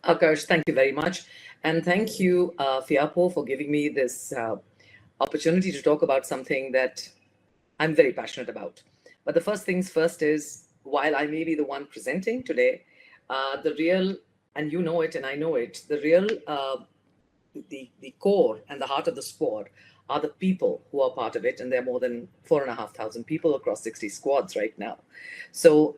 Akash, thank you very much. And thank you, Fiapo, for giving me this opportunity to talk about something that I'm very passionate about. But the first things first is, while I may be the one presenting today, the real, and you know it and I know it, the real, the core and the heart of the sport are the people who are part of it. And there are more than 4,500 people across 60 squads right now. So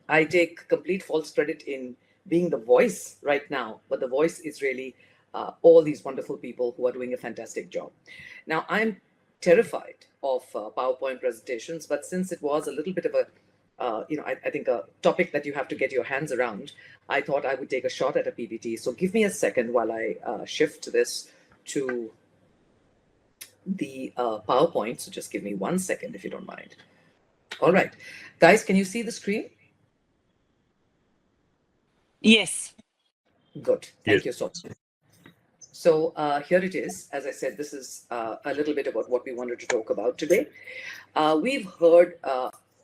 I take complete false credit in being the voice right now, but the voice is really all these wonderful people who are doing a fantastic job. Now, I'm terrified of PowerPoint presentations, but since it was a little bit of a I think a topic that you have to get your hands around, I thought I would take a shot at a PPT. So give me a second while I shift this to the PowerPoint. So just give me 1 second if you don't mind. All right, guys, can you see the screen? Yes. Good. Thank you so much. So here it is. As I said, this is a little bit about what we wanted to talk about today. We've heard,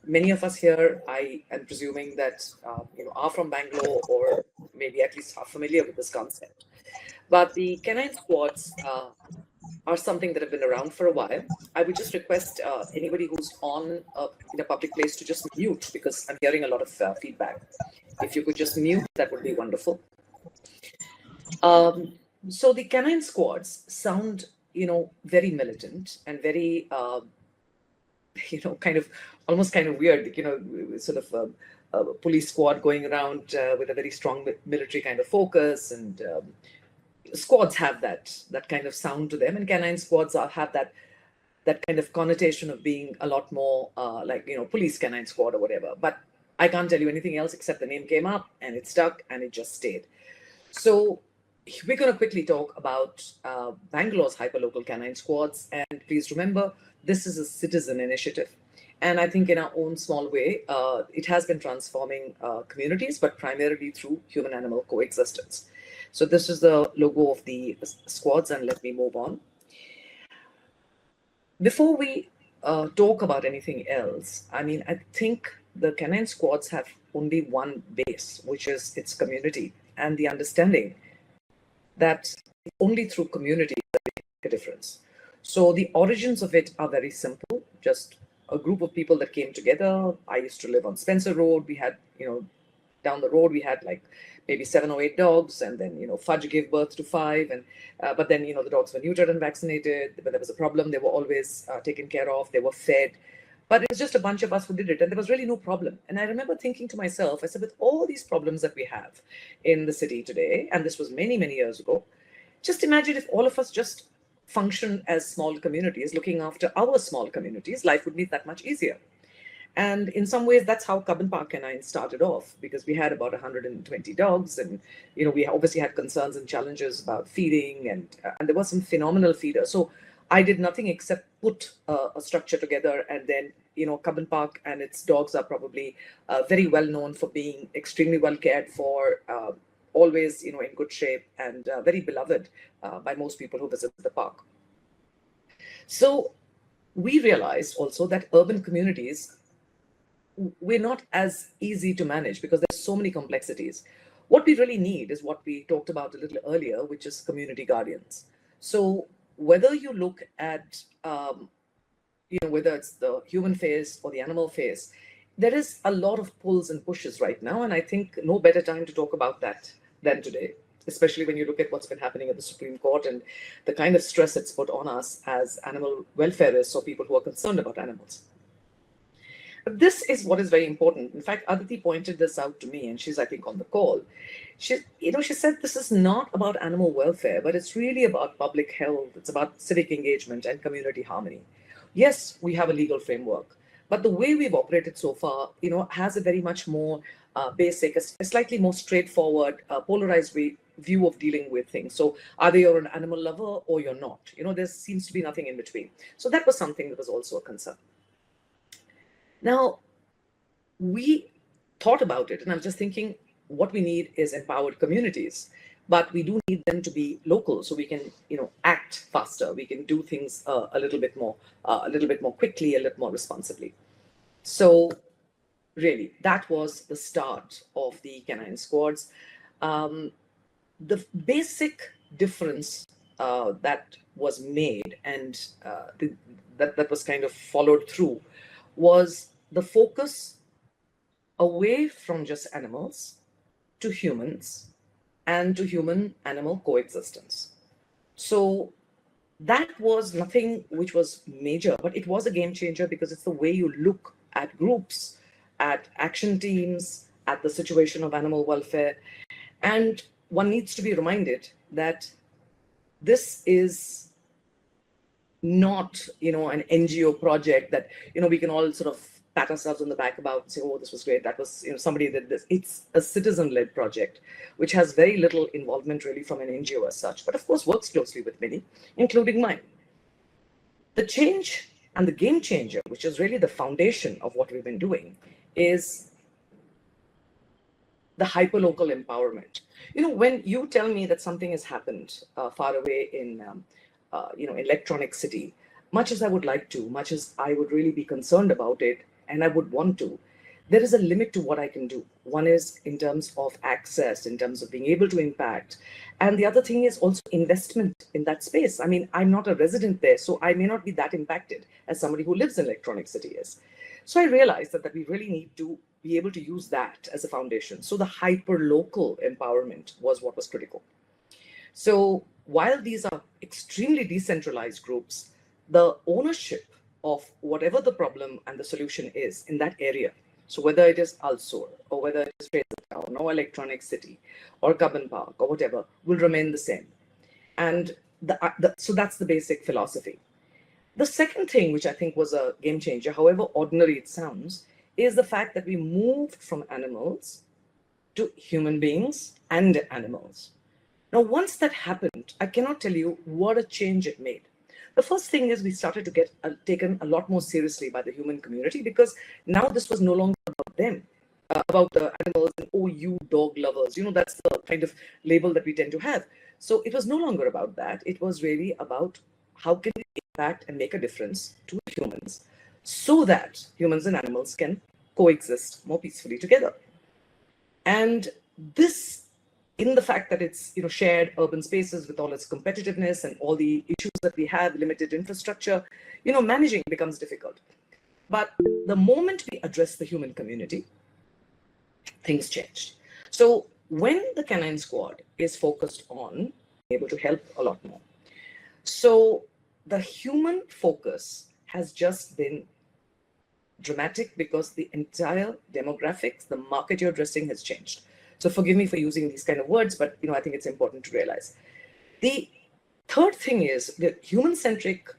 many of us here, I am presuming that are from Bangalore or maybe at least are familiar with this concept. But the canine squads are something that have been around for a while. I would just request anybody who's on in a public place to just mute, because I'm hearing a lot of feedback. If you could just mute, that would be wonderful. So the canine squads sound, very militant and very, kind of almost kind of weird, sort of a police squad going around with a very strong military kind of focus, and squads have that kind of sound to them, and canine squads have that kind of connotation of being a lot more like police canine squad or whatever. But I can't tell you anything else except the name came up and it stuck and it just stayed. So we're going to quickly talk about Bangalore's hyperlocal canine squads. And please remember, this is a citizen initiative. And I think in our own small way, it has been transforming communities, but primarily through human-animal coexistence. So this is the logo of the squads, and let me move on. Before we talk about anything else, I mean, I think the canine squads have only one base, which is its community and the understanding that only through community that we make a difference. So the origins of it are very simple, just a group of people that came together. I used to live on Spencer Road. We had, down the road, we had like maybe 7 or 8 dogs, and then, Fudge gave birth to 5. And but then, the dogs were neutered and vaccinated. When there was a problem, they were always taken care of. They were fed. But it was just a bunch of us who did it, and there was really no problem. And I remember thinking to myself, I said, with all these problems that we have in the city today, and this was many, many years ago, just imagine if all of us just function as small communities, looking after our small communities, life would be that much easier. And in some ways, that's how Cubbon Park Canine started off, because we had about 120 dogs, and we obviously had concerns and challenges about feeding, and there were some phenomenal feeders. So I did nothing except put a structure together, and then Cubbon Park and its dogs are probably very well known for being extremely well cared for, always in good shape, and very beloved by most people who visit the park. So we realized also that urban communities, we're not as easy to manage because there's so many complexities. What we really need is what we talked about a little earlier, which is community guardians. So whether you look at, whether it's the human face or the animal face, there is a lot of pulls and pushes right now. And I think no better time to talk about that than today, especially when you look at what's been happening at the Supreme Court and the kind of stress it's put on us as animal welfareists or people who are concerned about animals. But this is what is very important. In fact, Aditi pointed this out to me, and she's, I think, on the call. She said this is not about animal welfare, but it's really about public health. It's about civic engagement and community harmony. Yes, we have a legal framework, but the way we've operated so far, has a very much more basic, a slightly more straightforward, polarized view of dealing with things. So either you're an animal lover or you're not. There seems to be nothing in between. So that was something that was also a concern. Now, we thought about it, and I'm just thinking what we need is empowered communities, but we do need them to be local so we can, act faster. We can do things a little bit more quickly, a little more responsibly. So really, that was the start of the canine squads. the basic difference that was made and that was kind of followed through was the focus away from just animals to humans and to human-animal coexistence. So that was nothing which was major, but it was a game changer because it's the way you look at groups, at action teams, at the situation of animal welfare. And one needs to be reminded that this is not, an NGO project that, we can all sort of pat ourselves on the back about and say, oh, this was great. That was, somebody did this. It's a citizen-led project, which has very little involvement really from an NGO as such, but of course works closely with many, including mine. The change and the game changer, which is really the foundation of what we've been doing, is the hyperlocal empowerment. When you tell me that something has happened far away in, electronic city, much as I would like to, much as I would really be concerned about it, and I would want to, there is a limit to what I can do. One is in terms of access, in terms of being able to impact. And the other thing is also investment in that space. I mean, I'm not a resident there, so I may not be that impacted as somebody who lives in electronic city is. So I realized that we really need to be able to use that as a foundation. So the hyper-local empowerment was what was critical. So while these are extremely decentralized groups, the ownership of whatever the problem and the solution is in that area, so whether it is Ulsor or whether it is Frasertown or Electronic City or Cubbon Park or whatever, will remain the same. And so that's the basic philosophy. The second thing, which I think was a game changer, however ordinary it sounds, is the fact that we moved from animals to human beings and animals. Now, once that happened, I cannot tell you what a change it made. The first thing is we started to get taken a lot more seriously by the human community, because now this was no longer about them, about the animals and, oh, you dog lovers. That's the kind of label that we tend to have. So it was no longer about that. It was really about how can we impact and make a difference to humans so that humans and animals can coexist more peacefully together. And this, in the fact that it's shared urban spaces with all its competitiveness and all the issues that we have, limited infrastructure, managing becomes difficult. But the moment we address the human community, things changed. So when the Canine Squad is focused on being able to help a lot more, so the human focus has just been dramatic because the entire demographics, the market you're addressing has changed. So forgive me for using these kind of words, but I think it's important to realize. The third thing is the human-centric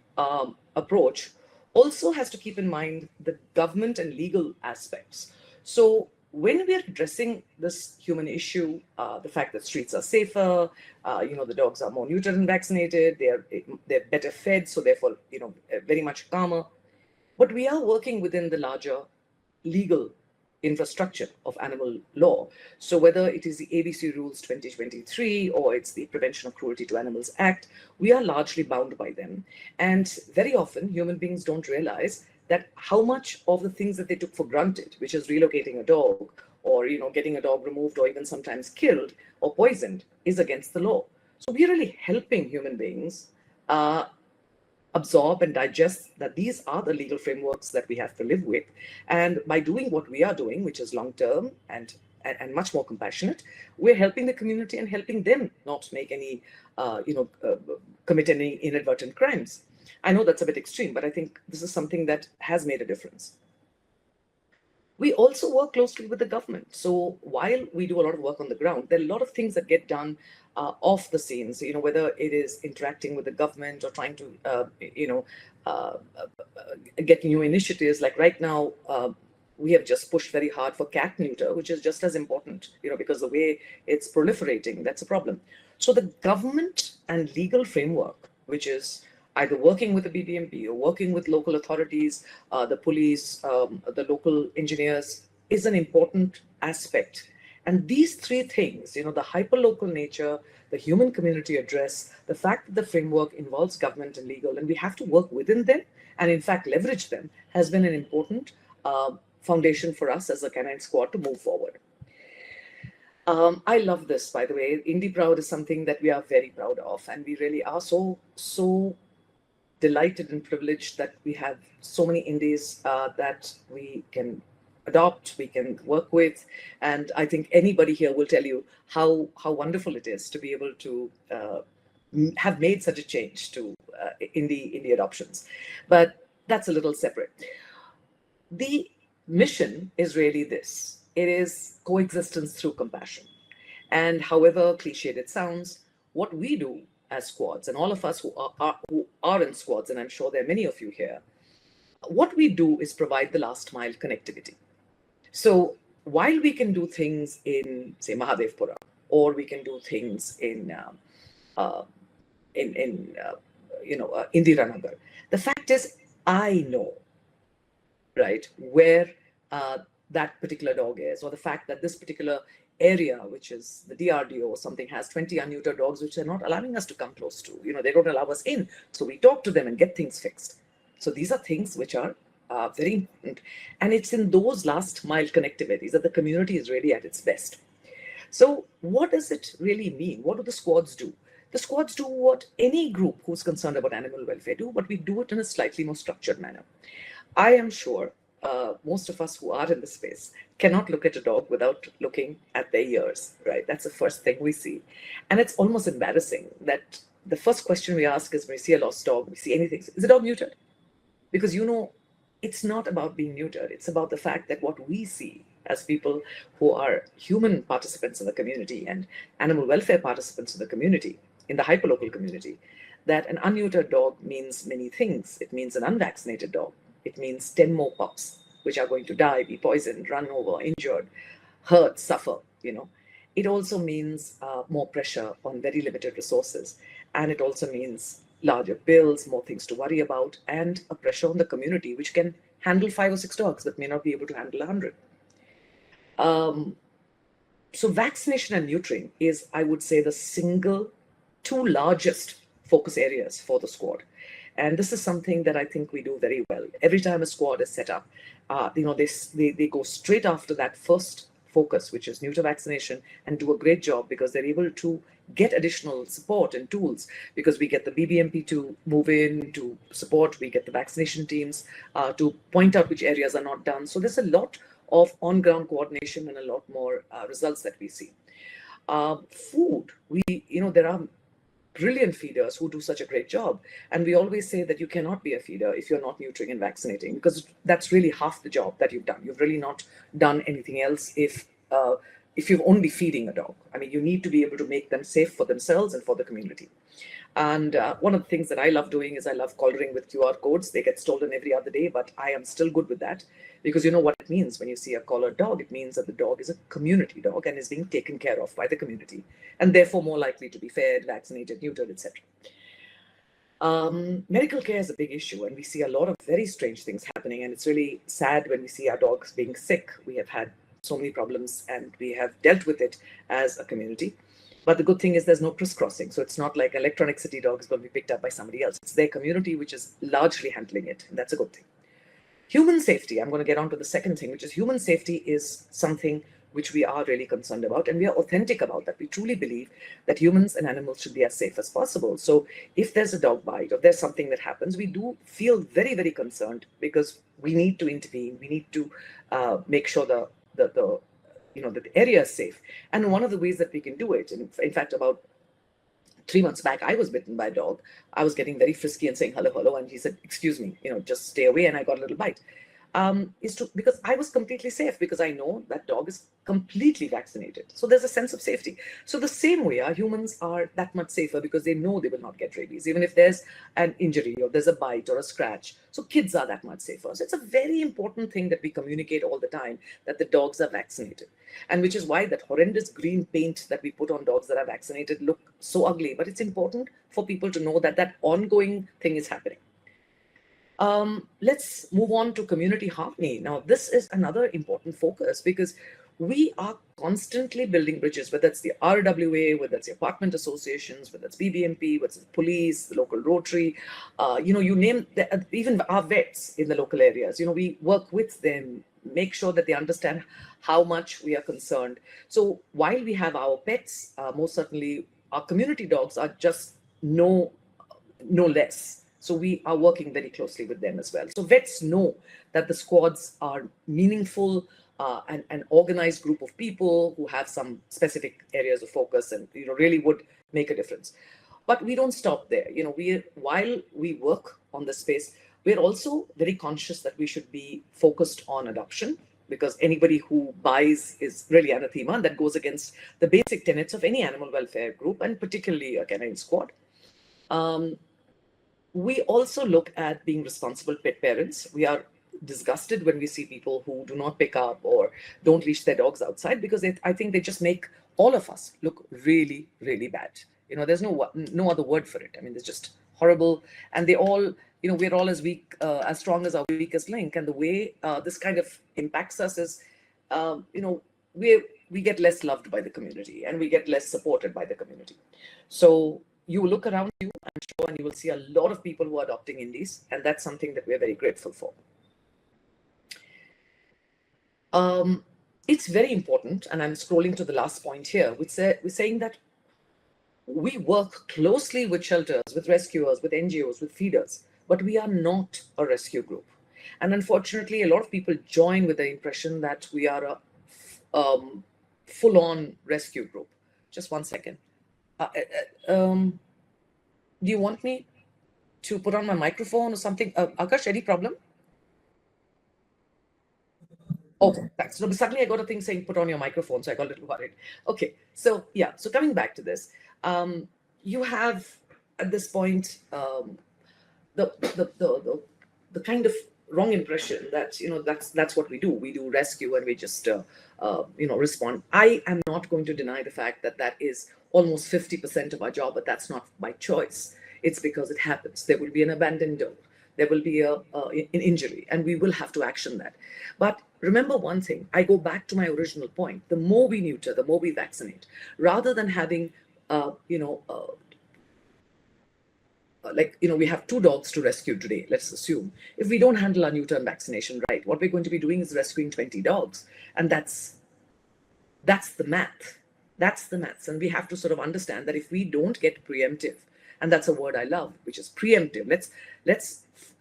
approach also has to keep in mind the government and legal aspects. So when we are addressing this human issue, the fact that streets are safer, the dogs are more neutered and vaccinated, they're better fed, so therefore very much calmer. But we are working within the larger legal infrastructure of animal law. So whether it is the ABC Rules 2023 or it's the Prevention of Cruelty to Animals Act, we are largely bound by them. And very often human beings don't realize that how much of the things that they took for granted, which is relocating a dog or getting a dog removed or even sometimes killed or poisoned, is against the law. So we're really helping human beings absorb and digest that these are the legal frameworks that we have to live with. And by doing what we are doing, which is long-term and much more compassionate, we're helping the community and helping them not make any, commit any inadvertent crimes. I know that's a bit extreme, but I think this is something that has made a difference. We also work closely with the government. So while we do a lot of work on the ground, there are a lot of things that get done off the scenes, whether it is interacting with the government or trying to, get new initiatives. Like right now, we have just pushed very hard for cat neuter, which is just as important, because the way it's proliferating, that's a problem. So the government and legal framework, which is either working with the BBMP or working with local authorities, the police, the local engineers, is an important aspect. And these three things, the hyperlocal nature, the human community address, the fact that the framework involves government and legal, and we have to work within them and in fact leverage them, has been an important foundation for us as a Canine Squad to move forward. I love this, by the way. Indie Proud is something that we are very proud of, and we really are so delighted and privileged that we have so many indies that we can adopt, we can work with, and I think anybody here will tell you how wonderful it is to be able to have made such a change to indie adoptions. But that's a little separate. The mission is really this: it is coexistence through compassion. And however cliched it sounds, what we do as squads, and all of us who are in squads, and I'm sure there are many of you here, what we do is provide the last mile connectivity. So while we can do things in, say, Mahadevpura, or we can do things in Indiranagar, the fact is, I know, right, where that particular dog is, or the fact that this particular area, which is the DRDO or something, has 20 unneutered dogs, which they're not allowing us to come close to. They don't allow us in. So we talk to them and get things fixed. So these are things which are very important. And it's in those last mile connectivities that the community is really at its best. So what does it really mean? What do the squads do? The squads do what any group who's concerned about animal welfare do, but we do it in a slightly more structured manner. I am sure most of us who are in the space cannot look at a dog without looking at their ears, right? That's the first thing we see. And it's almost embarrassing that the first question we ask is when we see a lost dog, we see anything, is the dog neutered? Because it's not about being neutered. It's about the fact that what we see as people who are human participants in the community and animal welfare participants in the community, in the hyperlocal community, that an unneutered dog means many things. It means an unvaccinated dog. It means 10 more pups, which are going to die, be poisoned, run over, injured, hurt, suffer. It also means more pressure on very limited resources. And it also means larger bills, more things to worry about, and a pressure on the community, which can handle 5 or 6 dogs, but may not be able to handle 100. So vaccination and neutering is, I would say, the single 2 largest focus areas for the squad. And this is something that I think we do very well. Every time a squad is set up, they go straight after that first focus, which is neuter vaccination, and do a great job because they're able to get additional support and tools, because we get the BBMP to move in to support, we get the vaccination teams to point out which areas are not done. So there's a lot of on-ground coordination and a lot more results that we see. Food, there are brilliant feeders who do such a great job. And we always say that you cannot be a feeder if you're not neutering and vaccinating, because that's really half the job that you've done. You've really not done anything else if you're only feeding a dog. I mean, you need to be able to make them safe for themselves and for the community. And one of the things that I love doing is I love collaring with QR codes. They get stolen every other day, but I am still good with that, because you know what it means when you see a collared dog. It means that the dog is a community dog and is being taken care of by the community, and therefore more likely to be fed, vaccinated, neutered, etc. Medical care is a big issue, and we see a lot of very strange things happening, and it's really sad when we see our dogs being sick. We have had so many problems, and we have dealt with it as a community. But the good thing is there's no crisscrossing. So it's not like Electronic City dog is going to be picked up by somebody else. It's their community which is largely handling it. And that's a good thing. Human safety, I'm going to get on to the second thing, which is human safety is something which we are really concerned about. And we are authentic about that. We truly believe that humans and animals should be as safe as possible. So if there's a dog bite or there's something that happens, we do feel very, very concerned, because we need to intervene. We need to make sure that the area is safe. And one of the ways that we can do it, in fact, about 3 months back, I was bitten by a dog. I was getting very frisky and saying hello, hello, and he said, excuse me, just stay away, and I got a little bite. Because I was completely safe, because I know that dog is completely vaccinated. So there's a sense of safety. So the same way, our humans are that much safer because they know they will not get rabies, even if there's an injury or there's a bite or a scratch. So kids are that much safer. So it's a very important thing that we communicate all the time, that the dogs are vaccinated. And which is why that horrendous green paint that we put on dogs that are vaccinated look so ugly. But it's important for people to know that that ongoing thing is happening. Let's move on to community harmony. Now, this is another important focus, because we are constantly building bridges, whether it's the RWA, whether it's the apartment associations, whether it's BBMP, whether it's the police, the local Rotary, you name even our vets in the local areas. We work with them make sure that they understand how much we are concerned. So while we have our pets, most certainly our community dogs are just no less. So we are working very closely with them as well. So vets know that the squads are meaningful, and an organized group of people who have some specific areas of focus and really would make a difference. But we don't stop there. While we work on the space, we're also very conscious that we should be focused on adoption, because anybody who buys is really anathema, and that goes against the basic tenets of any animal welfare group, and particularly a canine squad. We also look at being responsible pet parents. We are disgusted when we see people who do not pick up or don't leash their dogs outside, because I think they just make all of us look really, really bad. There's no other word for it. I mean, it's just horrible. And they all, we're all as weak, as strong as our weakest link. And the way this kind of impacts us is, we get less loved by the community, and we get less supported by the community. So you look around you, I'm sure, and you will see a lot of people who are adopting indies, and that's something that we're very grateful for. It's very important, and I'm scrolling to the last point here, we're saying that we work closely with shelters, with rescuers, with NGOs, with feeders, but we are not a rescue group. And unfortunately, a lot of people join with the impression that we are a full-on rescue group. Just one second. Do you want me to put on my microphone or something? Akash, any problem? Okay, thanks. So suddenly I got a thing saying put on your microphone, so I got a little worried. Okay, so yeah, so coming back to this, you have at this point the kind of wrong impression that that's what we do. We do rescue and we just respond. I am not going to deny the fact that that is almost 50% of our job, but that's not by choice. It's because it happens. There will be an abandoned dog. There will be an injury, and we will have to action that. But remember one thing, I go back to my original point. The more we neuter, the more we vaccinate, rather than having, we have 2 dogs to rescue today, let's assume. If we don't handle our neuter and vaccination right, what we're going to be doing is rescuing 20 dogs. And that's the math. That's the maths. And we have to sort of understand that if we don't get preemptive, and that's a word I love, which is preemptive.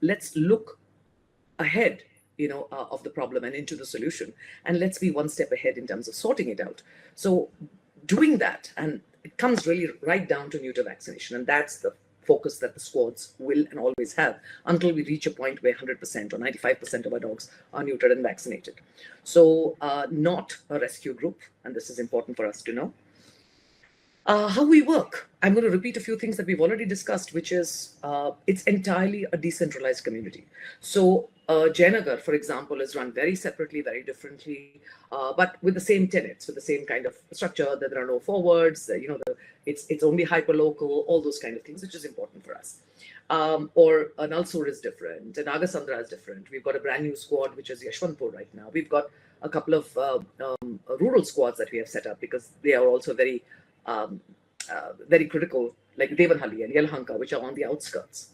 Let's look ahead, of the problem and into the solution, and let's be one step ahead in terms of sorting it out. So doing that, and it comes really right down to neuter vaccination, and that's the focus that the squads will and always have until we reach a point where 100% or 95% of our dogs are neutered and vaccinated. So not a rescue group, and this is important for us to know. How we work, I'm going to repeat a few things that we've already discussed, which is it's entirely a decentralized community. So Jayanagar, for example, is run very separately, very differently, but with the same tenets, with the same kind of structure, that there are no forwards, it's only hyper-local, all those kind of things, which is important for us. Or Nalsur is different, and Nagasandra is different. We've got a brand new squad, which is Yashwantpur right now. We've got a couple of rural squads that we have set up, because they are also very critical, like Devanhalli and Yelhanka, which are on the outskirts,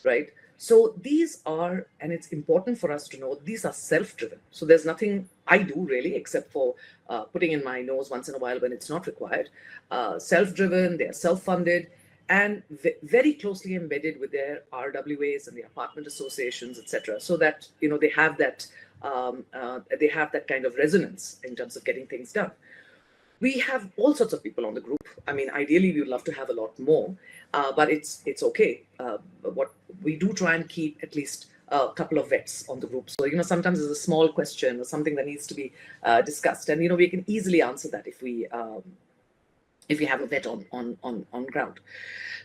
right? So these are, and it's important for us to know, these are self-driven. So there's nothing I do really, except for putting in my nose once in a while when it's not required. Self-driven, they're self-funded, and very closely embedded with their RWAs and the apartment associations, etc. So that, they have that kind of resonance in terms of getting things done. We have all sorts of people on the group. I mean, ideally, we would love to have a lot more, but it's okay. What we do try and keep at least a couple of vets on the group. So, sometimes there's a small question or something that needs to be discussed. And, we can easily answer that if we have a vet on ground.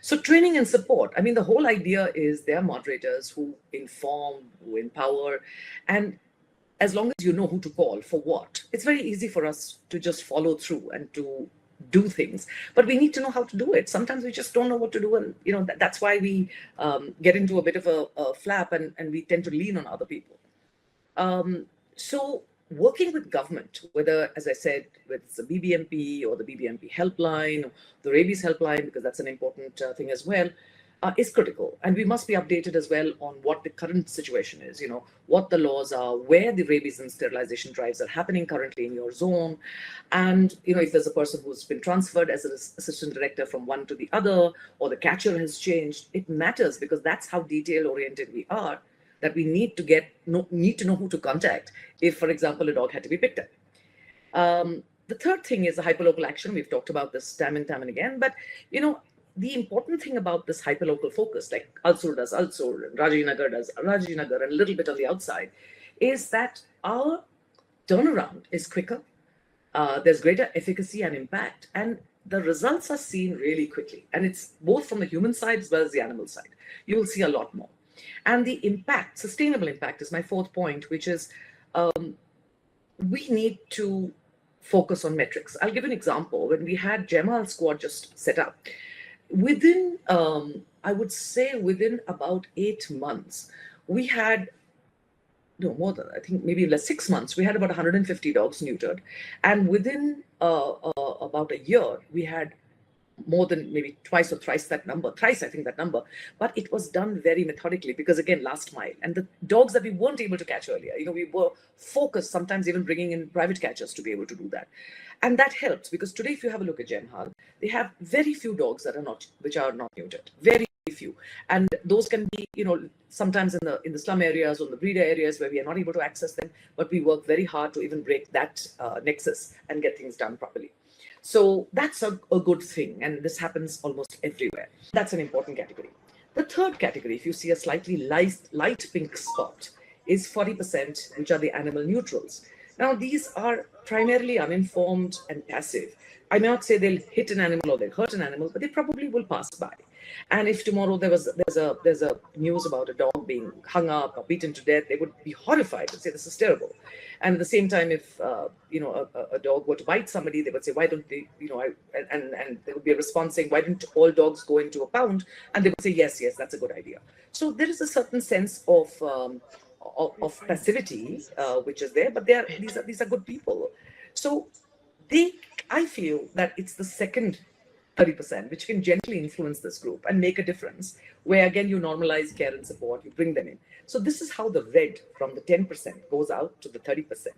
So training and support. I mean, the whole idea is there are moderators who inform, who empower, and as long as you know who to call for what, it's very easy for us to just follow through and to do things. But we need to know how to do it. Sometimes we just don't know what to do. And, that's why we get into a bit of a flap and we tend to lean on other people. So working with government, whether, as I said, whether it's the BBMP or the BBMP helpline, or the rabies helpline, because that's an important thing as well, is critical. And we must be updated as well on what the current situation is, what the laws are, where the rabies and sterilization drives are happening currently in your zone. And, if there's a person who's been transferred as an assistant director from one to the other, or the catcher has changed, it matters because that's how detail oriented we are, that we need to know who to contact if, for example, a dog had to be picked up. The third thing is the hyperlocal action. We've talked about this time and again, but the important thing about this hyperlocal focus, like Alsur does Alsur, and Rajinagar does Rajinagar, and a little bit on the outside, is that our turnaround is quicker. There's greater efficacy and impact, and the results are seen really quickly. And it's both from the human side as well as the animal side. You will see a lot more. And the impact, sustainable impact, is my fourth point, which is we need to focus on metrics. I'll give an example. When we had Jamal Squad just set up, within, I would say within about 8 months, we had, no more than, I think maybe less, 6 months, we had about 150 dogs neutered. And within about a year, we had more than maybe twice or thrice that number, thrice I think that number, but it was done very methodically because, again, last mile. And the dogs that we weren't able to catch earlier, we were focused, sometimes even bringing in private catchers to be able to do that. And that helps because today, if you have a look at Genhal, they have very few dogs which are not neutered, very few. And those can be, sometimes in the slum areas or the breeder areas where we are not able to access them, but we work very hard to even break that nexus and get things done properly. So that's a good thing, and this happens almost everywhere. That's an important category. The third category, if you see a slightly light pink spot, is 40%, which are the animal neutrals. Now, these are primarily uninformed and passive. I may not say they'll hit an animal or they'll hurt an animal, but they probably will pass by. And if tomorrow there's a news about a dog being hung up or beaten to death, they would be horrified and say, this is terrible. And at the same time, if a dog were to bite somebody, they would say, why don't they, and there would be a response saying, why don't all dogs go into a pound? And they would say, yes, that's a good idea. So there is a certain sense of passivity which is there, but these are good people. So I feel that it's the second 30%, which can gently influence this group and make a difference, where again you normalize care and support, you bring them in. So this is how the red from the 10% goes out to the 30%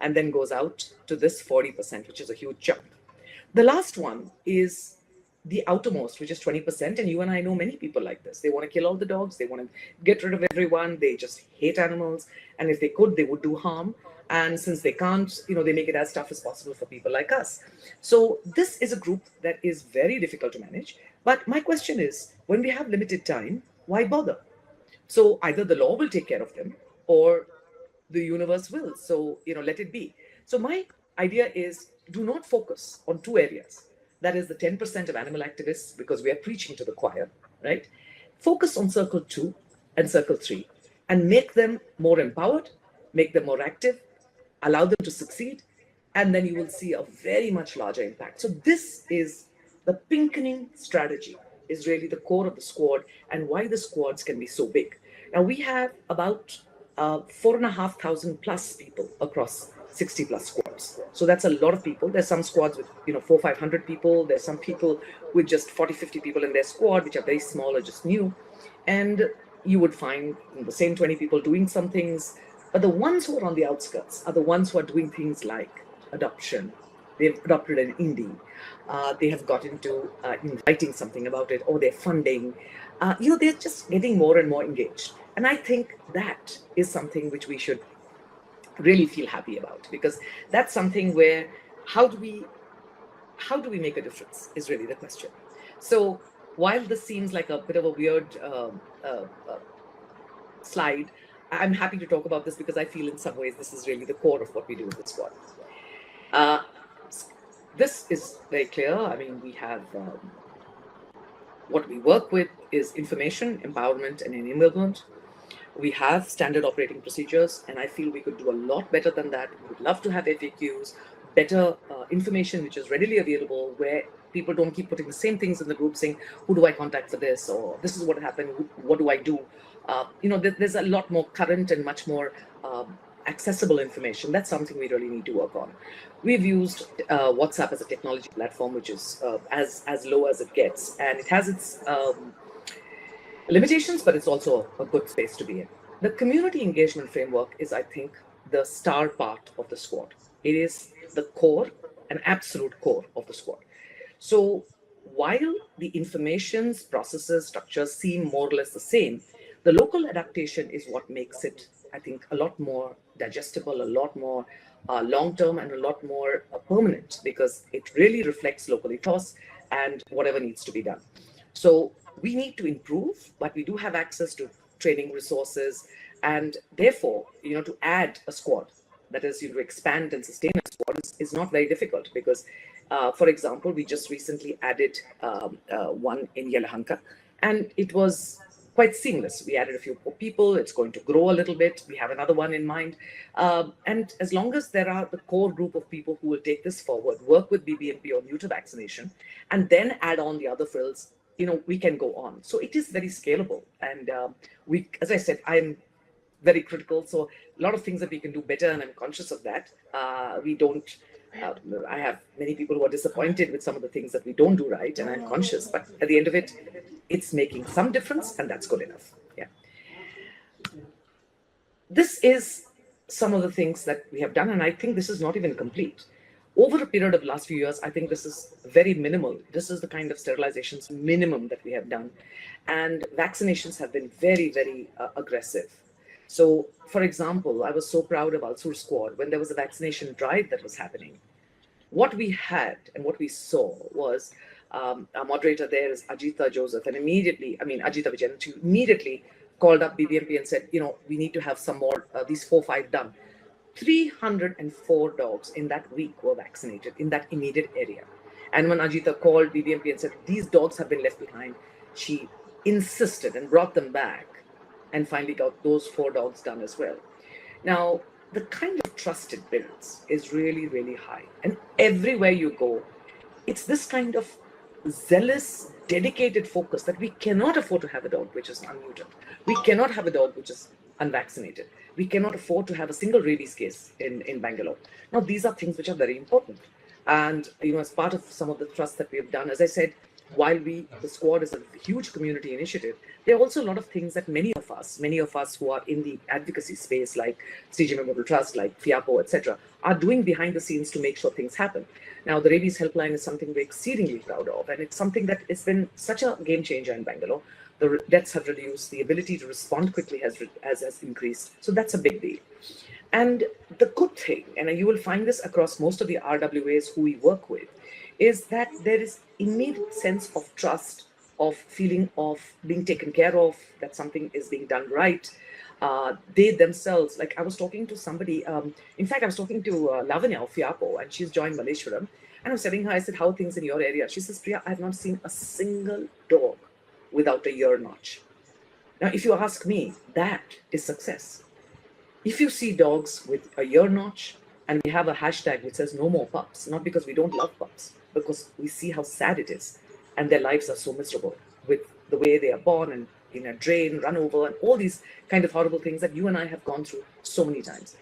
and then goes out to this 40%, which is a huge jump. The last one is the outermost, which is 20%. And you and I know many people like this. They want to kill all the dogs. They want to get rid of everyone. They just hate animals. And if they could, they would do harm. And since they can't, they make it as tough as possible for people like us. So this is a group that is very difficult to manage. But my question is, when we have limited time, why bother? So either the law will take care of them or the universe will. So, let it be. So my idea is, do not focus on two areas. That is the 10% of animal activists, because we are preaching to the choir, right? Focus on circle 2 and circle 3 and make them more empowered, make them more active, allow them to succeed, and then you will see a very much larger impact. So this is the pinkening strategy, is really the core of the squad and why the squads can be so big. Now we have about 4,500 plus people across 60 plus squads. So that's a lot of people. There's some squads with 400-500 people. There's some people with just 40-50 people in their squad, which are very small or just new. And you would find the same 20 people doing some things. But the ones who are on the outskirts are the ones who are doing things like adoption. They've adopted an indie. They have got into writing something about it, or they're funding. They're just getting more and more engaged. And I think that is something which we should really feel happy about, because that's something where how do we make a difference is really the question. So while this seems like a bit of a weird slide, I'm happy to talk about this because I feel in some ways this is really the core of what we do with the squad. This is very clear. I mean, we have what we work with is information, empowerment, and enablement. We have standard operating procedures, and I feel we could do a lot better than that. We would love to have FAQs, better information which is readily available, where people don't keep putting the same things in the group saying, who do I contact for this? Or this is what happened, what do I do? There's a lot more current and much more accessible information. That's something we really need to work on. We've used WhatsApp as a technology platform, which is as low as it gets. And it has its limitations, but it's also a good space to be in. The community engagement framework is, I think, the star part of the squad. It is the core, an absolute core of the squad. So while the informations, processes, structures seem more or less the same, the local adaptation is what makes it, I think, a lot more digestible, a lot more long-term, and a lot more permanent, because it really reflects local ethos and whatever needs to be done. So we need to improve, but we do have access to training resources, and therefore, to add a squad, that is, to expand and sustain a squad is not very difficult, because, for example, we just recently added one in Yelahanka, and it was quite seamless. We added a few more people. It's going to grow a little bit. We have another one in mind. And as long as there are the core group of people who will take this forward, work with BBMP on neuter vaccination, and then add on the other frills, we can go on. So it is very scalable. And as I said, I'm very critical. So a lot of things that we can do better, and I'm conscious of that. We don't. I have many people who are disappointed with some of the things that we don't do right, and I'm conscious. But at the end of it, it's making some difference, and that's good enough. Yeah. This is some of the things that we have done, and I think this is not even complete. Over a period of last few years, I think this is very minimal. This is the kind of sterilizations minimum that we have done, and vaccinations have been very, very aggressive. So, for example, I was so proud of Alsur Squad when there was a vaccination drive that was happening. What we had and what we saw was our moderator there is Ajita Joseph, and Ajita Vijayan, she immediately called up BBMP and said, we need to have some more, these 4-5 done. 304 dogs in that week were vaccinated in that immediate area. And when Ajita called BBMP and said, these dogs have been left behind, she insisted and brought them back and finally got those 4 dogs done as well. Now, the kind of trust it builds is really, really high. And everywhere you go, it's this kind of zealous, dedicated focus that we cannot afford to have a dog which is unneutered. We cannot have a dog which is unvaccinated. We cannot afford to have a single rabies case in Bangalore. Now, these are things which are very important. And, as part of some of the trust that we have done, as I said, while the squad is a huge community initiative, there are also a lot of things that many of us who are in the advocacy space, like CG Memorial Trust, like FIAPO, etc., are doing behind the scenes to make sure things happen. Now, the Rabies Helpline is something we're exceedingly proud of, and it's something that has been such a game changer in Bangalore. The deaths have reduced, the ability to respond quickly has increased. So that's a big deal. And the good thing, and you will find this across most of the RWAs who we work with, is that there is immediate sense of trust, of feeling of being taken care of, that something is being done right. They themselves, like I was talking to somebody, in fact, I was talking to Lavanya of FIAPO, and she's joined Malleshwaram. And I was telling her, I said, how are things in your area? She says, Priya, I have not seen a single dog without a ear notch. Now, if you ask me, that is success. If you see dogs with a ear notch, and we have a hashtag which says no more pups, not because we don't love pups, because we see how sad it is, and their lives are so miserable with the way they are born and in a drain, run over, and all these kind of horrible things that you and I have gone through so many times.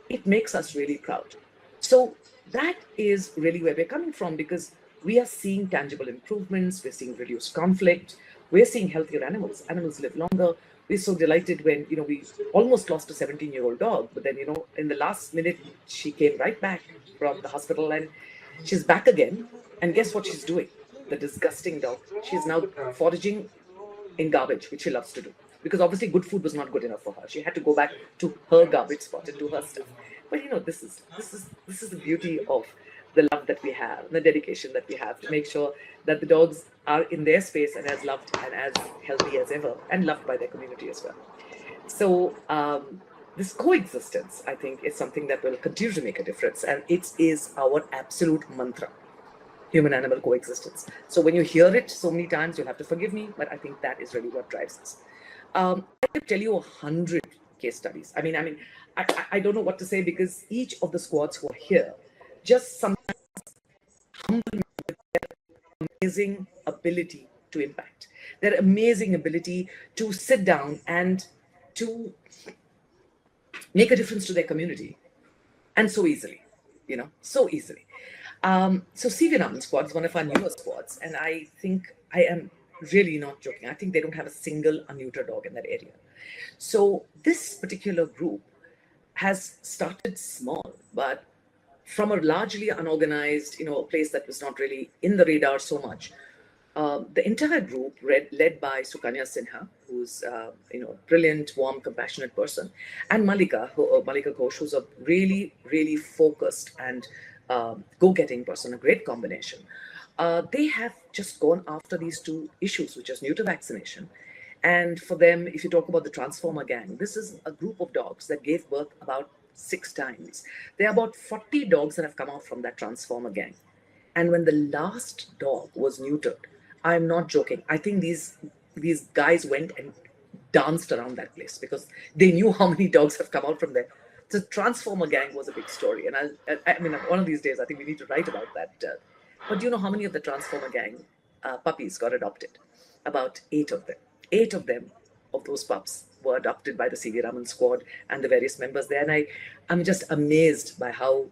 It makes us really proud. So that is really where we're coming from, because we are seeing tangible improvements, we're seeing reduced conflict, we're seeing healthier animals. Animals live longer. We're so delighted when, we almost lost a 17-year-old dog, but then, in the last minute, she came right back from the hospital and she's back again. And guess what she's doing? The disgusting dog. She's now foraging in garbage, which she loves to do. Because obviously good food was not good enough for her. She had to go back to her garbage spot and do her stuff. But this is the beauty of the love that we have, the dedication that we have to make sure that the dogs are in their space and as loved and as healthy as ever, and loved by their community as well. So this coexistence, I think, is something that will continue to make a difference, and it is our absolute mantra. Human-animal coexistence. So when you hear it so many times, you'll have to forgive me, but I think that is really what drives us. I could tell you 100 case studies. I don't know what to say, because each of the squads who are here just sometimes humble me with their amazing ability to impact, their amazing ability to sit down and to make a difference to their community, and so easily, so easily. So Femina squad is one of our newer squads, and I think I am really not joking. I think they don't have a single unneutered dog in that area. So this particular group has started small, but from a largely unorganized, place that was not really in the radar so much. The entire group, led by Sukanya Sinha, who's a brilliant, warm, compassionate person, and Malika Ghosh, who's a really, really focused and go-getting person, a great combination. They have just gone after these two issues, which is neuter vaccination. And for them, if you talk about the Transformer Gang, this is a group of dogs that gave birth about 6 times. There are about 40 dogs that have come out from that Transformer Gang. And when the last dog was neutered, I'm not joking, I think these guys went and danced around that place because they knew how many dogs have come out from there. The Transformer Gang was a big story. And I mean, one of these days, I think we need to write about that. But do you know how many of the Transformer Gang puppies got adopted? About 8 of them. 8 of them, of those pups, were adopted by the C.V. Raman squad and the various members there. And I'm just amazed by how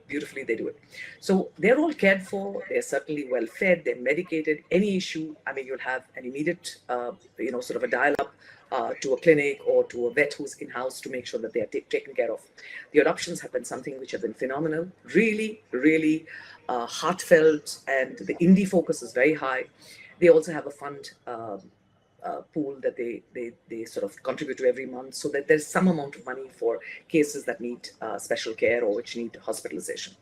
beautifully they do it. So they're all cared for. They're certainly well fed. They're medicated. Any issue, I mean, you'll have an immediate, sort of a dial-up to a clinic or to a vet who's in-house to make sure that they are taken care of. The adoptions have been something which have been phenomenal, really, really heartfelt, and the indie focus is very high. They also have a fund pool that they sort of contribute to every month, so that there's some amount of money for cases that need special care or which need hospitalization.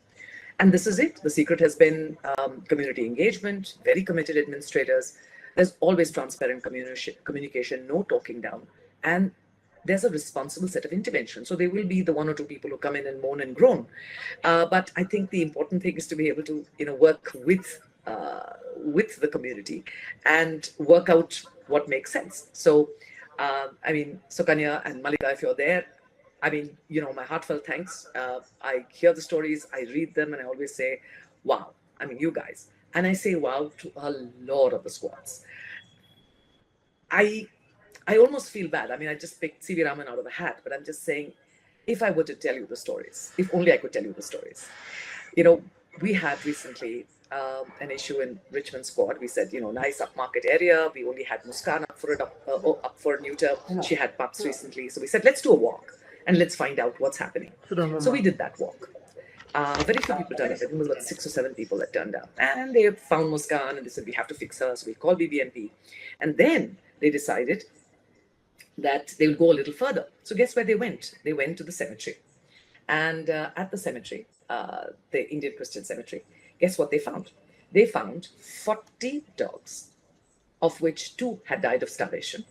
And this is it. The secret has been community engagement, very committed administrators. There's always transparent communication, no talking down. And there's a responsible set of interventions. So there will be the 1 or 2 people who come in and moan and groan. But I think the important thing is to be able to, work with the community and work out what makes sense. So, I mean, Sukanya and Malika, if you're there, I mean, my heartfelt thanks. I hear the stories, I read them, and I always say, wow, I mean, you guys. And I say wow to a lot of the squads. I almost feel bad. I mean, I just picked C.V. Raman out of a hat, but I'm just saying, if I were to tell you the stories, if only I could tell you the stories. We had recently an issue in Richmond squad. We said, nice upmarket area. We only had Muskan up for neuter. She had pups recently. So we said, let's do a walk and let's find out what's happening. So we did that walk. Very few people turned up. I think it was about 6 or 7 people that turned up. And they found Muskan and they said, we have to fix her. So we called BBMP. And then they decided that they would go a little further. So guess where they went? They went to the cemetery. And at the cemetery, the Indian Christian cemetery, guess what they found? They found 40 dogs, of which 2 had died of starvation,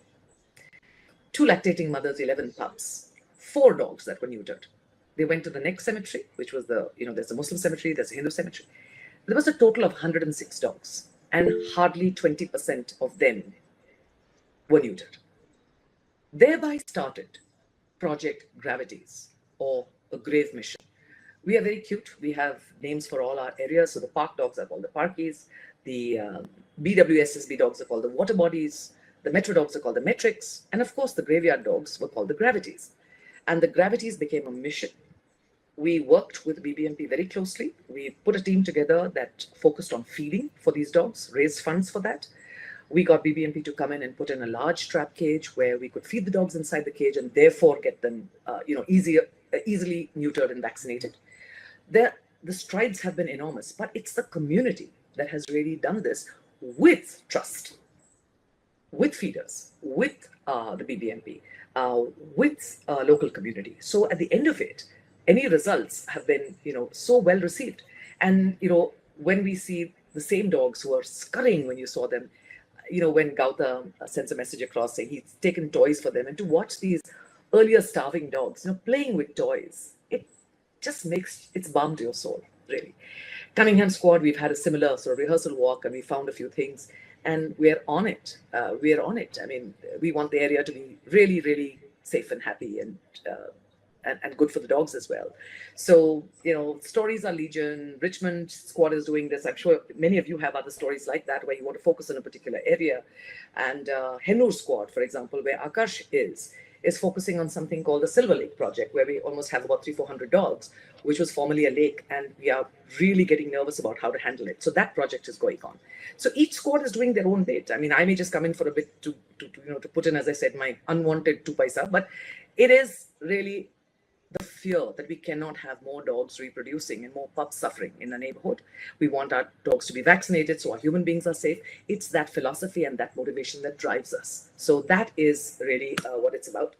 2 lactating mothers, 11 pups, 4 dogs that were neutered. They went to the next cemetery, which was there's a Muslim cemetery, there's a Hindu cemetery. There was a total of 106 dogs, and hardly 20% of them were neutered. Thereby started Project Gravities, or a grave mission. We are very cute. We have names for all our areas. So the park dogs are called the parkies. The BWSSB dogs are called the water bodies. The metro dogs are called the metrics. And of course, the graveyard dogs were called the gravities. And the gravities became a mission. We worked with BBMP very closely. We put a team together that focused on feeding for these dogs, raised funds for that. We got BBMP to come in and put in a large trap cage where we could feed the dogs inside the cage and therefore get them, easily neutered and vaccinated. The strides have been enormous, but it's the community that has really done this with trust, with feeders, with the BBMP, with local community. So at the end of it, any results have been, so well received. And, when we see the same dogs who are scurrying when you saw them, when Gautam sends a message across saying he's taken toys for them, and to watch these earlier starving dogs, playing with toys, it just makes, it's balm to your soul, really. Cunningham squad, we've had a similar sort of rehearsal walk and we found a few things and we're on it. I mean, we want the area to be really, really safe and happy and good for the dogs as well. So, stories are legion. Richmond squad is doing this. I'm sure many of you have other stories like that where you want to focus on a particular area. And Hennur squad, for example, where Akash is, is focusing on something called the Silver Lake Project, where we almost have about 300-400 dogs, which was formerly a lake, and we are really getting nervous about how to handle it. So that project is going on. So each squad is doing their own bit. I mean, I may just come in for a bit to put in, as I said, my unwanted 2 paisa, but it is really the fear that we cannot have more dogs reproducing and more pups suffering in the neighborhood. We want our dogs to be vaccinated so our human beings are safe. It's that philosophy and that motivation that drives us. So that is really what it's about.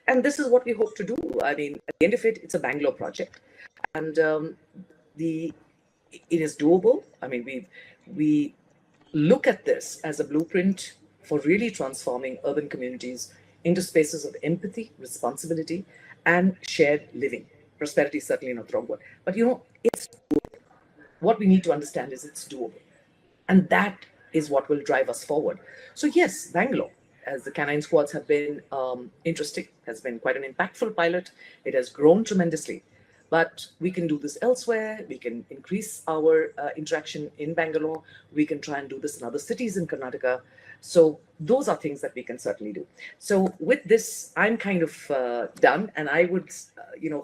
And this is what we hope to do. I mean, at the end of it, it's a Bangalore project. And it is doable. I mean, we look at this as a blueprint for really transforming urban communities into spaces of empathy, responsibility, and shared living. Prosperity is certainly not the wrong word, but it's doable. What we need to understand is it's doable, and that is what will drive us forward. So yes, Bangalore, as the canine squads have been interesting, has been quite an impactful pilot. It has grown tremendously, but we can do this elsewhere. We can increase our interaction in Bangalore. We can try and do this in other cities in Karnataka. So those are things that we can certainly do. So with this, I'm kind of done, and I would,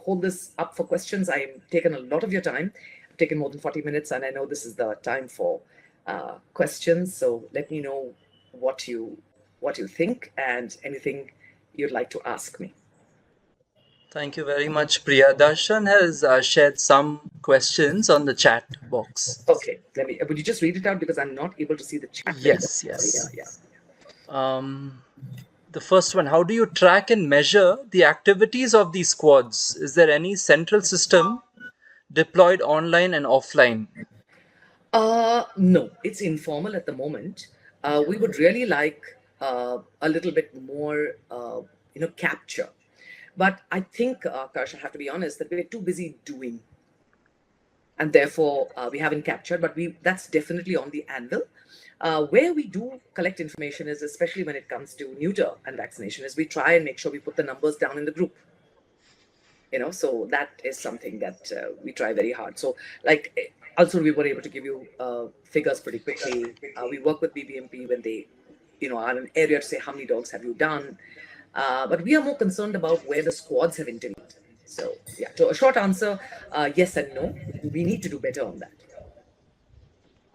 hold this up for questions. I've taken a lot of your time. I've taken more than 40 minutes, and I know this is the time for questions. So let me know what you think and anything you'd like to ask me. Thank you very much, Priya. Darshan has shared some questions on the chat box. Okay, would you just read it out, because I'm not able to see the chat? Yes. The first one, how do you track and measure the activities of these squads? Is there any central system deployed online and offline? No, it's informal at the moment. We would really like a little bit more, capture. But I think, Akash, I have to be honest, that we're too busy doing. And therefore, we haven't captured, but that's definitely on the anvil. Where we do collect information is, especially when it comes to neuter and vaccination, is we try and make sure we put the numbers down in the group. So that is something that we try very hard. So also we were able to give you figures pretty quickly. We work with BBMP when they, are in an area to say how many dogs have you done. But we are more concerned about where the squads have intervened. So yeah, to a short answer, yes and no. We need to do better on that.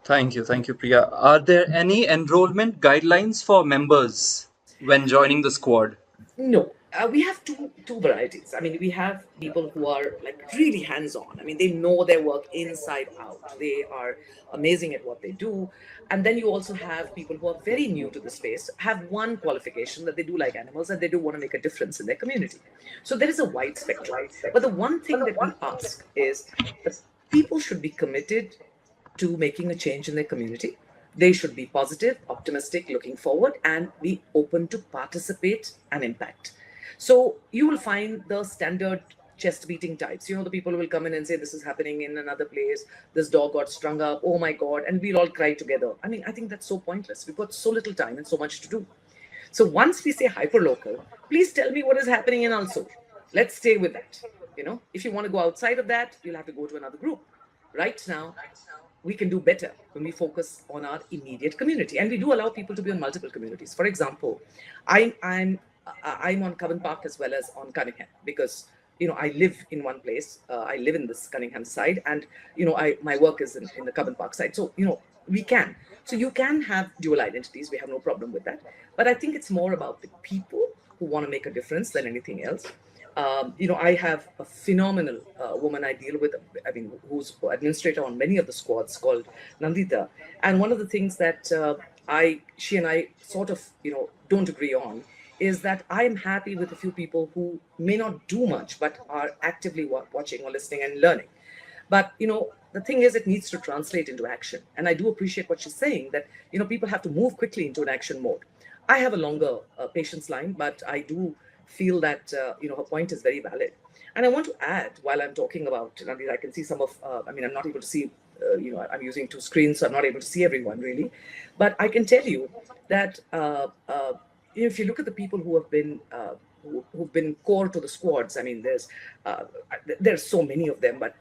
Thank you, Priya. Are there any enrollment guidelines for members when joining the squad? No, we have two varieties. I mean, we have people who are really hands-on. I mean, they know their work inside out. They are amazing at what they do. And then you also have people who are very new to the space, have one qualification, that they do like animals and they do want to make a difference in their community. So there is a wide spectrum. But the one thing that we ask is that people should be committed to making a change in their community. They should be positive, optimistic, looking forward, and be open to participate and impact. So you will find the standard chest beating types. The people who will come in and say, this is happening in another place, this dog got strung up, oh my God, and we'll all cry together. I mean, I think that's so pointless. We've got so little time and so much to do. So once we say hyperlocal, please tell me what is happening in Alsur. Let's stay with that. If you want to go outside of that, you'll have to go to another group. Right now, we can do better when we focus on our immediate community, and we do allow people to be on multiple communities. For example, I'm on Cubbon Park as well as on Cunningham, because I live in one place. I live in this Cunningham side, and my work is in the Cubbon Park side. So we can. So you can have dual identities. We have no problem with that. But I think it's more about the people who want to make a difference than anything else. I have a phenomenal woman I deal with, who's administrator on many of the squads, called Nandita. And one of the things that she and I sort of, don't agree on is that I'm happy with a few people who may not do much, but are actively watching or listening and learning. But, the thing is, it needs to translate into action. And I do appreciate what she's saying, that, people have to move quickly into an action mode. I have a longer patience line, but I do feel that her point is very valid. And I want to add, while I'm talking about, I can see some of, I'm not able to see, I'm using two screens, so I'm not able to see everyone really. But I can tell you that if you look at the people who have been who've been core to the squads, there's so many of them, but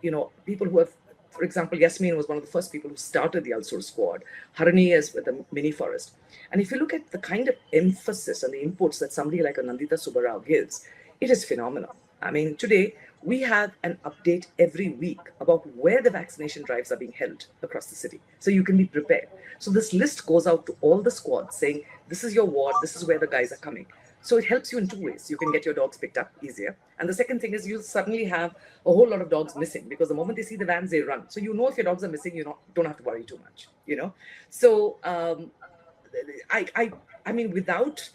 people who have For example, Yasmin was one of the first people who started the Ulster squad. Harani is with the mini forest. And if you look at the kind of emphasis and the inputs that somebody like a Nandita Subbarao gives, it is phenomenal. I mean, today we have an update every week about where the vaccination drives are being held across the city. So you can be prepared. So this list goes out to all the squads saying, this is your ward, this is where the guys are coming. So it helps you in two ways. You can get your dogs picked up easier. And the second thing is you suddenly have a whole lot of dogs missing because the moment they see the vans, they run. So you know if your dogs are missing, don't have to worry too much, So I mean, without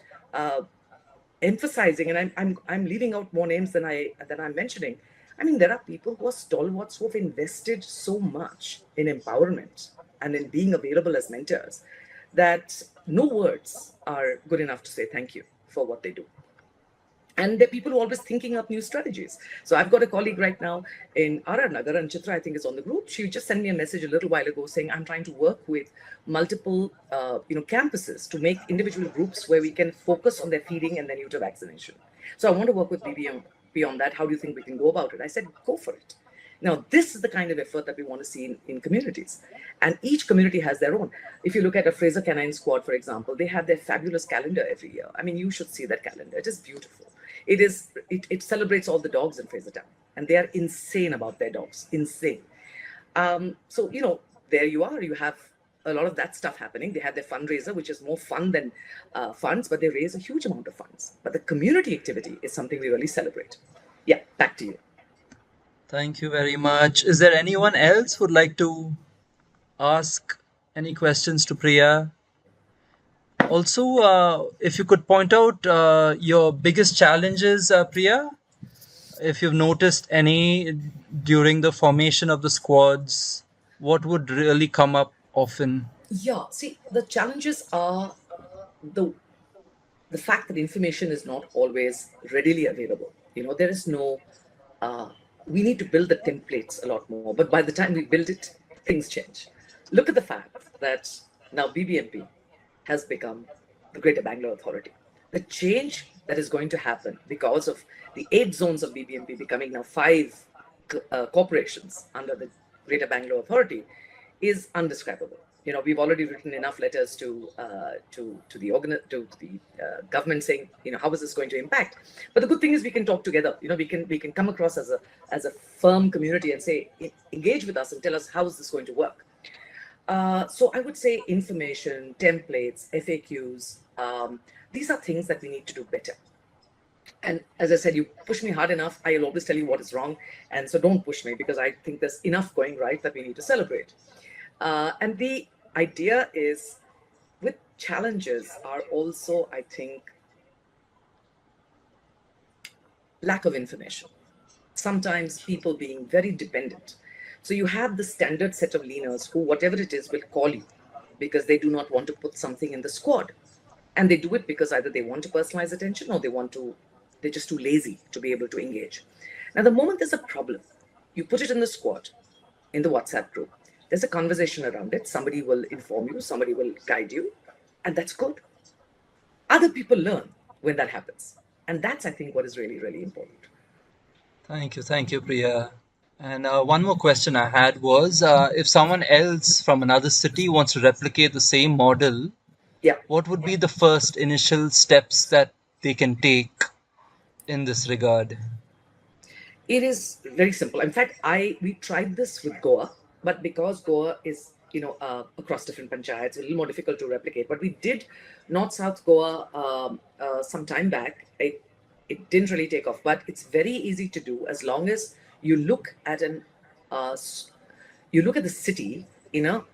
emphasizing, and I'm leaving out more names than I'm mentioning. I mean, there are people who are stalwarts who have invested so much in empowerment and in being available as mentors that no words are good enough to say thank you for what they do. And there are people who are always thinking up new strategies. So I've got a colleague right now in RR Nagar, and Chitra, I think, is on the group. She just sent me a message a little while ago saying, I'm trying to work with multiple, campuses to make individual groups where we can focus on their feeding and their neuter vaccination. So I want to work with BBMP on that. How do you think we can go about it? I said, go for it. Now, this is the kind of effort that we want to see in communities. And each community has their own. If you look at a Fraser Canine Squad, for example, they have their fabulous calendar every year. I mean, you should see that calendar. It is beautiful. It celebrates all the dogs in Frasertown. And they are insane about their dogs. Insane. So, there you are. You have a lot of that stuff happening. They have their fundraiser, which is more fun than funds, but they raise a huge amount of funds. But the community activity is something we really celebrate. Yeah, back to you. Thank you very much. Is there anyone else who'd like to ask any questions to Priya? Also, if you could point out your biggest challenges, Priya, if you've noticed any during the formation of the squads, what would really come up often? Yeah, see, the challenges are the fact that information is not always readily available. There is no, we need to build the templates a lot more. But by the time we build it, things change. Look at the fact that now BBMP has become the Greater Bangalore Authority. The change that is going to happen because of the 8 zones of BBMP becoming now 5 corporations under the Greater Bangalore Authority is undescribable. We've already written enough letters to the government saying, how is this going to impact? But the good thing is we can talk together. We can come across as a firm community and say, engage with us and tell us how is this going to work. So I would say information, templates, FAQs, these are things that we need to do better. And as I said, you push me hard enough, I'll always tell you what is wrong. And so don't push me because I think there's enough going right that we need to celebrate. And the idea is with challenges are also, I think, lack of information. Sometimes people being very dependent. So you have the standard set of leaners who, whatever it is, will call you because they do not want to put something in the squad. And they do it because either they want to personalize attention or they're just too lazy to be able to engage. Now, the moment there's a problem, you put it in the squad, in the WhatsApp group. There's a conversation around it. Somebody will inform you, somebody will guide you, and that's good. Other people learn when that happens. And that's, I think, what is really, really important. Thank you, Priya. And one more question I had was if someone else from another city wants to replicate the same model, Yeah. what would be the first initial steps that they can take in this regard? It is very simple. In fact, we tried this with Goa, but because Goa is across different panchayats, a little more difficult to replicate. But we did North-South Goa some time back. It didn't really take off, but it's very easy to do as long as you look at the city in a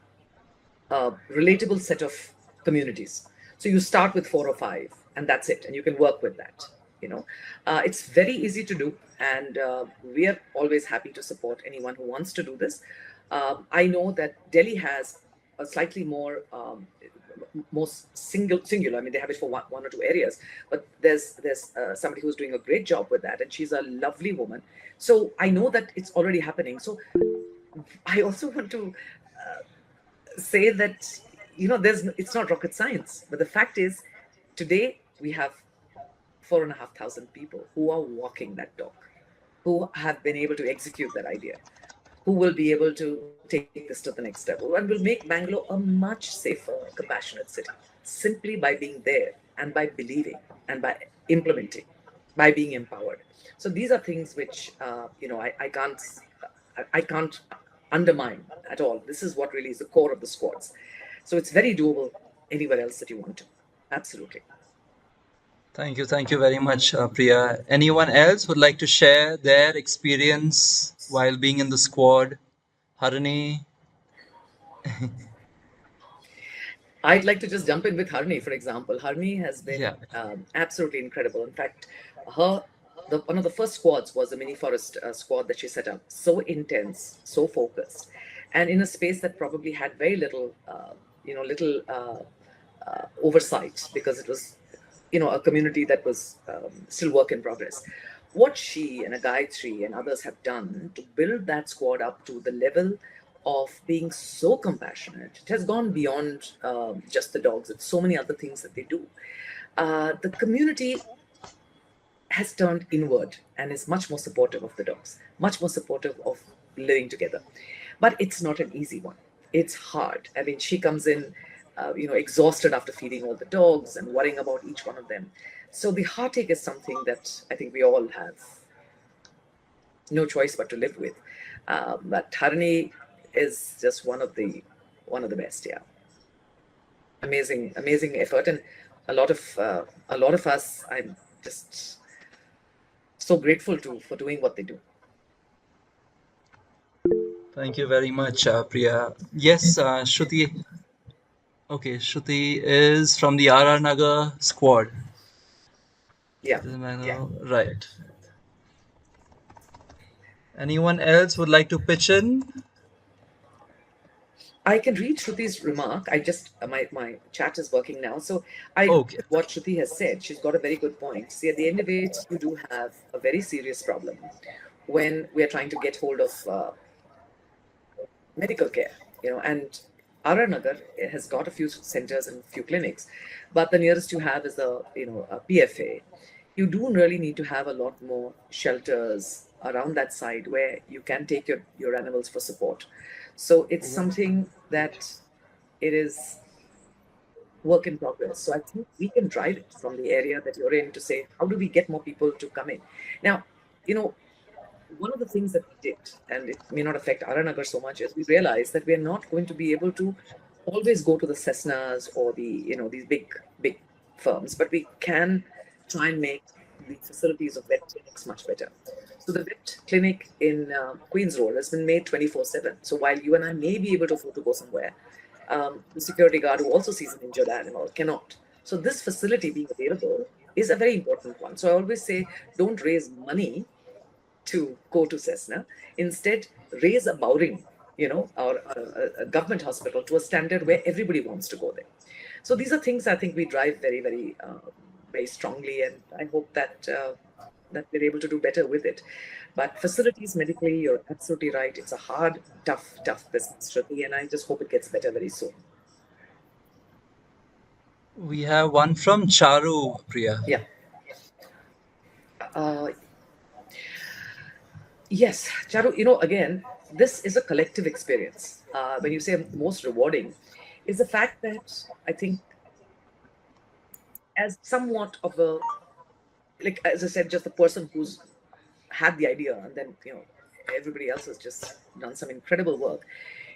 relatable set of communities. So you start with 4 or 5, and that's it, and you can work with that. It's very easy to do, and we are always happy to support anyone who wants to do this. I know that Delhi has a slightly more singular. I mean, they have it for one or two areas, but there's somebody who's doing a great job with that, and she's a lovely woman. So I know that it's already happening. So I also want to say that it's not rocket science, but the fact is, today we have 4,500 people who are walking that dog, who have been able to execute that idea. who will be able to take this to the next level and will make Bangalore a much safer, compassionate city simply by being there and by believing and by implementing, by being empowered. So these are things which I can't undermine at all. This is what really is the core of the squads. So it's very doable anywhere else that you want to. Absolutely. Thank you very much, Priya. Anyone else would like to share their experience while being in the squad? Harini? I'd like to just jump in with Harni, for example. Harni has been Yeah. absolutely incredible. In fact, her one of the first squads was the mini forest squad that she set up. So intense, so focused, and in a space that probably had very little, oversight because it was, a community that was still work in progress. What she and a Gayatri and others have done to build that squad up to the level of being so compassionate, it has gone beyond just the dogs. It's so many other things that they do. The community has turned inward and is much more supportive of the dogs, much more supportive of living together. But it's not an easy one. It's hard. I mean, she comes in, exhausted after feeding all the dogs and worrying about each one of them. So the heartache is something that I think we all have no choice but to live with. But Harini is just one of the best. Yeah, amazing effort, and a lot of us. I'm just so grateful to for doing what they do. Thank you very much, Priya. Yes, Shruti. Okay, Shruti is from the RR Nagar squad. Yeah. Right. Anyone else would like to pitch in? I can read Shruti's remark. I just my chat is working now, so I agree Okay. with what Shruti has said. She's got a very good point. See, at the end of it, you do have a very serious problem when we are trying to get hold of medical care, and RR Nagar has got a few centers and a few clinics, but the nearest you have is a PFA. You do really need to have a lot more shelters around that side where you can take your animals for support. So it's something that it is work in progress. So I think we can drive it from the area that you're in to say, how do we get more people to come in? Now, you know, one of the things that we did, and it may not affect Aranagar so much, is we realized that we're not going to be able to always go to the Cessnas or these big firms, but we can try and make the facilities of vet clinics much better. So the vet clinic in Queens Road has been made 24/7. So while you and I may be able to afford to go somewhere, the security guard who also sees an injured animal cannot. So this facility being available is a very important one. So I always say, don't raise money to go to Cessna. Instead, raise a Bowring, or a government hospital to a standard where everybody wants to go there. So these are things I think we drive very, very, very strongly, and I hope that we're able to do better with it. But facilities medically, you're absolutely right. It's a hard, tough business, Shruti, and I just hope it gets better very soon. We have one from Charu, Priya. Yeah. Uh, Yes, Charu, again, this is a collective experience. When you say most rewarding, is the fact that I think, as somewhat of a, like, as I said, just the person who's had the idea and then, everybody else has just done some incredible work,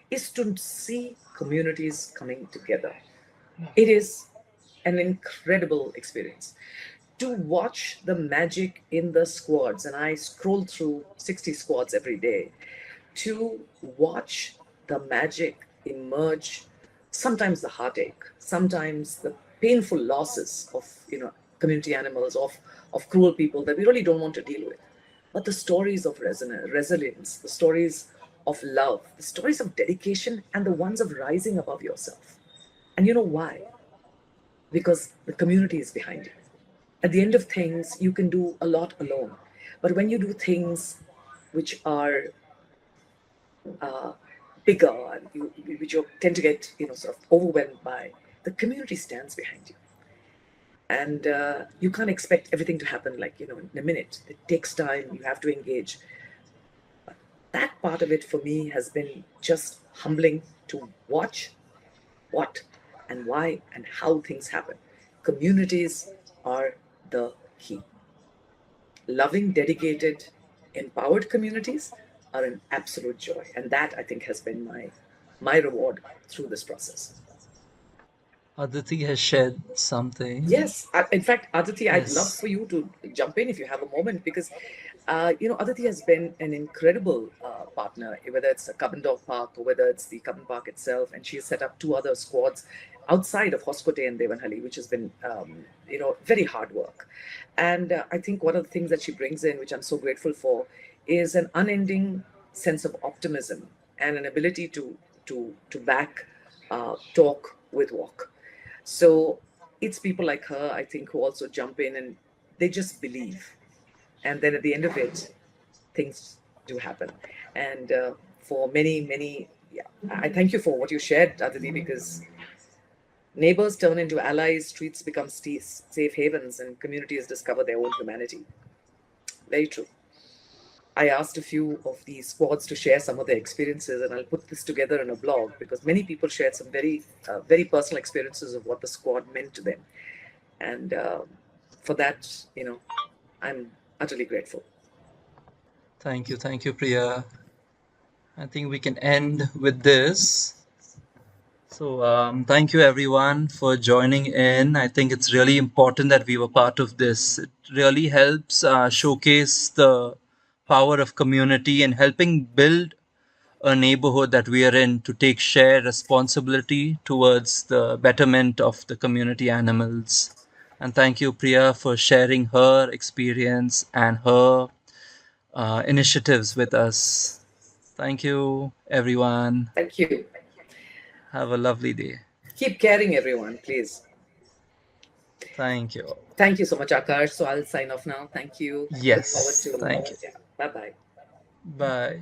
is to see communities coming together. It is an incredible experience to watch the magic in the squads. And I scroll through 60 squads every day to watch the magic emerge, sometimes the heartache, sometimes the painful losses of community animals, of cruel people that we really don't want to deal with, but the stories of resilience, the stories of love, the stories of dedication, and the ones of rising above yourself. And you know why? Because the community is behind you. At the end of things, you can do a lot alone, but when you do things which are bigger and which you tend to get sort of overwhelmed by, the community stands behind you, and you can't expect everything to happen like in a minute. It takes time. You have to engage. That part of it for me has been just humbling to watch what and why and how things happen. Communities are the key. Loving, dedicated, empowered communities are an absolute joy. And that, I think, has been my reward through this process. Aditi has shared something. Yes, in fact, Aditi, I'd love Yes. for you to jump in if you have a moment because, Aditi has been an incredible partner, whether it's a Cubbon Dog Park or whether it's the Cubbon Park itself, and she has set up two other squads outside of Hoskote and Devanhalli, which has been, very hard work. And I think one of the things that she brings in, which I'm so grateful for, is an unending sense of optimism and an ability to back talk with walk. So it's people like her, I think, who also jump in and they just believe. And then at the end of it, things do happen. And for many, many, yeah, I thank you for what you shared, Aditi, because neighbors turn into allies, streets become safe havens, and communities discover their own humanity. Very true. I asked a few of the squads to share some of their experiences, and I'll put this together in a blog because many people shared some very personal experiences of what the squad meant to them. And for that, I'm utterly grateful. Thank you, Priya. I think we can end with this. So, thank you everyone for joining in. I think it's really important that we were part of this. It really helps showcase the power of community and helping build a neighborhood that we are in to take shared responsibility towards the betterment of the community animals. And thank you, Priya, for sharing her experience and her initiatives with us. Thank you, everyone. Thank you. Have a lovely day. Keep caring, everyone, please. Thank you. Thank you so much, Akash. So I'll sign off now. Thank you. Look forward Yes, to, thank you. yeah. Bye bye. Bye.